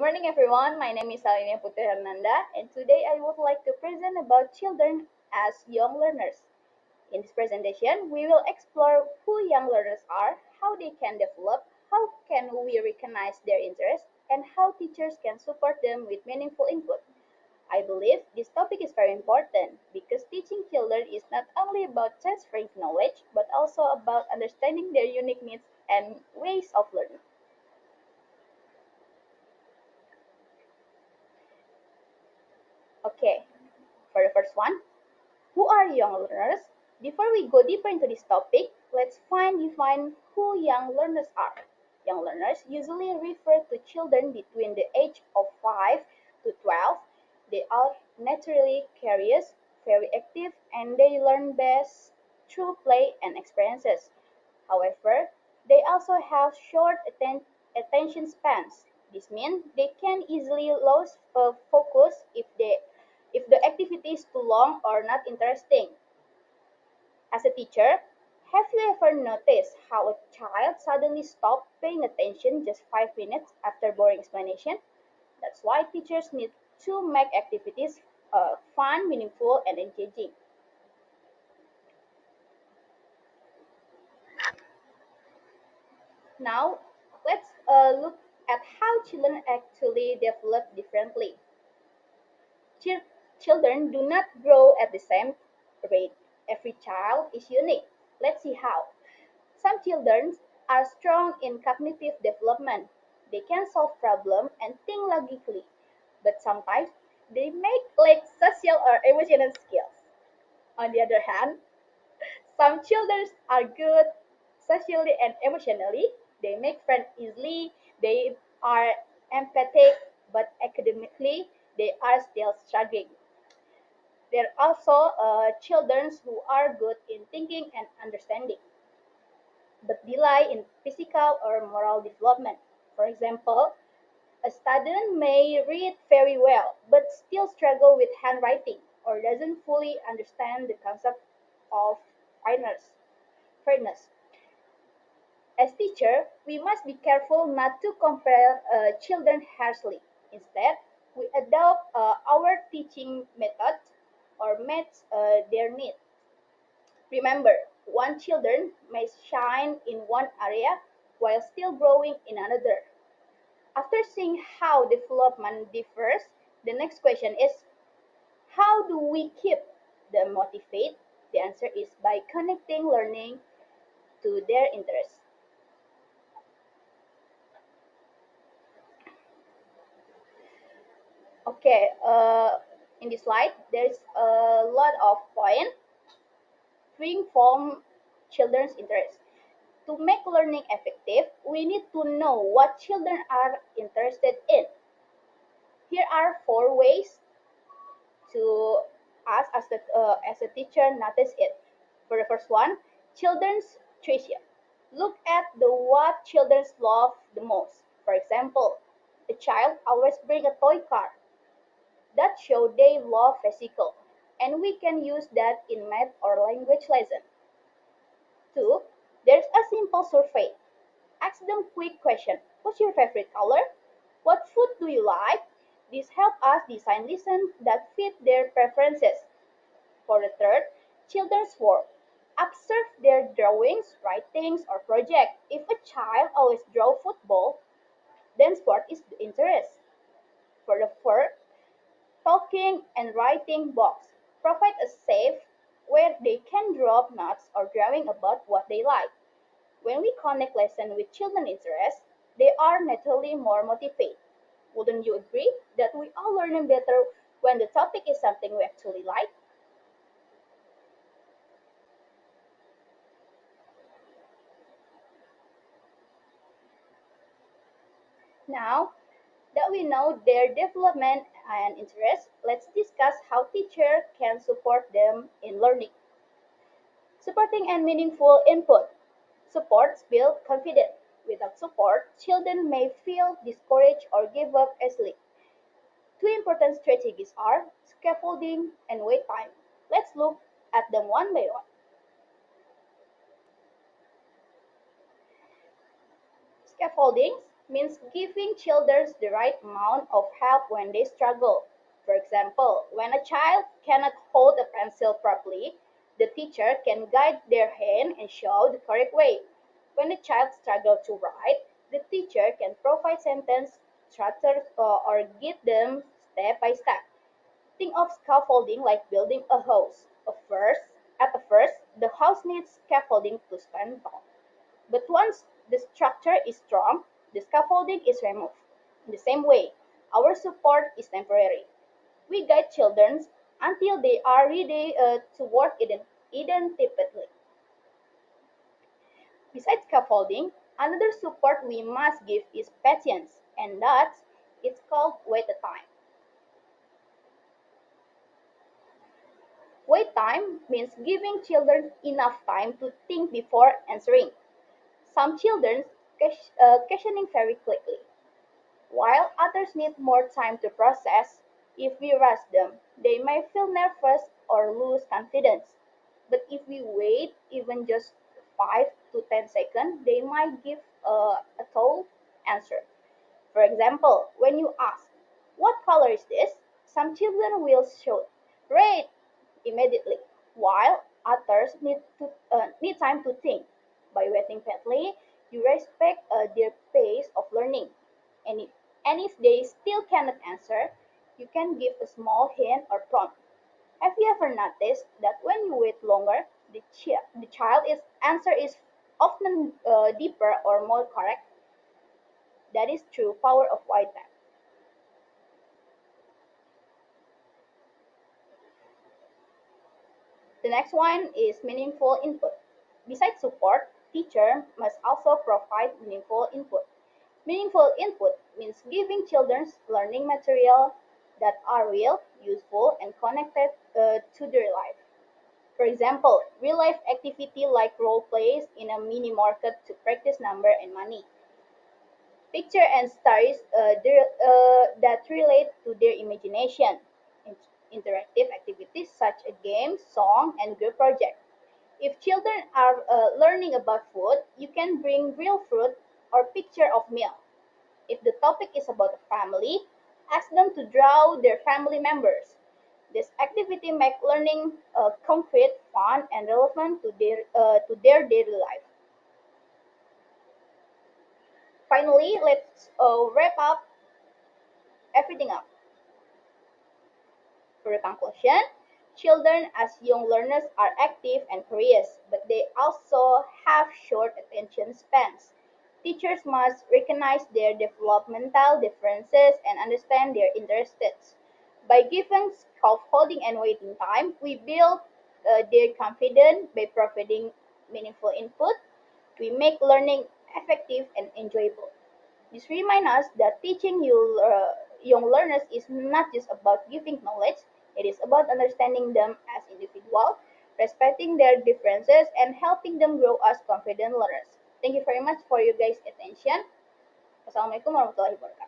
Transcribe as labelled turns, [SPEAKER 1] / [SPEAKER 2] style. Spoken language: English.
[SPEAKER 1] morning, everyone. My name is Salina Putri Hernanda, and today I would like to present about children as young learners. In this presentation, we will explore who young learners are, how they can develop, how can we recognize their interests, and how teachers can support them with meaningful input. I believe this topic is very important because teaching children is not only about transferring knowledge, but also about understanding their unique needs and ways of learning. Okay, for the first one, who are young learners? Before we go deeper into this topic, let's define who young learners are. Young learners usually refer to children between the age of 5 to 12. They are naturally curious, very active, and they learn best through play and experiences. However, they also have short attention spans. This means they can easily lose focus if the activity is too long or not interesting. As a teacher, have you ever noticed how a child suddenly stops paying attention just 5 minutes after boring explanation? That's why teachers need to make activities fun, meaningful, and engaging. Now, let's look at how children actually develop differently. Chil- Children do not grow at the same rate. Every child is unique. Let's see how. Some children are strong in cognitive development. They can solve problems and think logically, but sometimes they may lack social or emotional skills. On the other hand, some children are good socially and emotionally. They make friends easily. They are empathic, but academically, they are still struggling. There are also children who are good in thinking and understanding, but rely in physical or moral development. For example, a student may read very well but still struggle with handwriting or doesn't fully understand the concept of fairness. fairness. As teacher, we must be careful not to compare children harshly. Instead, we adopt our teaching methods or match their needs. Remember, one children may shine in one area while still growing in another. After seeing how development differs, the next question is, how do we keep them motivated? The answer is by connecting learning to their interests. Okay, in this slide, there's a lot of points to inform children's interests. To make learning effective, we need to know what children are interested in. Here are four ways to us as a teacher notice it. For the first one, children's treasure. Look at the what children love the most. For example, a child always bring a toy car. That show they love physical, and we can use that in math or language lesson. Two, there's a simple survey. Ask them quick question. What's your favorite color? What food do you like? This helps us design lessons that fit their preferences. For the third, children's work. Observe their drawings, writings, or project. If a child always draw football, then sport is the interest. For the fourth, talking and writing box. Provide a safe where they can drop notes or drawing about what they like. When we connect lesson with children's interests, they are naturally more motivated. Wouldn't you agree that we all learn better when the topic is something we actually like? Now that we know their development and interests, let's discuss how teachers can support them in learning. Supporting and meaningful input. Support builds confidence. Without support, children may feel discouraged or give up easily. Two important strategies are scaffolding and wait time. Let's look at them one by one. Scaffolding. means giving children the right amount of help when they struggle. For example, when a child cannot hold a pencil properly, the teacher can guide their hand and show the correct way. When a child struggles to write, the teacher can provide sentence structures or guide them step by step. Think of scaffolding like building a house. At first, the house needs scaffolding to stand tall. But once the structure is strong, the scaffolding is removed. In the same way, our support is temporary. We guide children until they are ready to work independently. Besides scaffolding, another support we must give is patience, and that's it's called wait time. Wait time means giving children enough time to think before answering. Some children questioning very quickly, while others need more time to process. If we rush them, they may feel nervous or lose confidence. But if we wait even just 5 to 10 seconds, they might give a thought answer. For example, when you ask, "What color is this?" some children will shout, "Red," immediately, while others need time to think. By waiting patiently, you respect their pace of learning. And if they still cannot answer, you can give a small hint or prompt. Have you ever noticed that when you wait longer, the child's answer is often deeper or more correct? That is true power of white time. The next one is meaningful input. Besides support, teacher must also provide meaningful input. Meaningful input means giving children learning material that are real, useful, and connected to their life. For example, real-life activity like role plays in a mini market to practice number and money. Picture and stories that relate to their imagination. Interactive activities such as games, song, and group project. If children are learning about food, you can bring real fruit or picture of meal. If the topic is about a family, ask them to draw their family members. This activity makes learning concrete, fun, and relevant to their daily life. Finally, let's wrap up everything up. For the conclusion, children as young learners are active and curious, but they also have short attention spans. Teachers must recognize their developmental differences and understand their interests. By giving scaffolding and waiting time, we build their confidence by providing meaningful input. We make learning effective and enjoyable. This reminds us that teaching young learners is not just about giving knowledge, it is about understanding them as individuals, respecting their differences, and helping them grow as confident learners. Thank you very much for your guys' attention. Wassalamualaikum warahmatullahi wabarakatuh.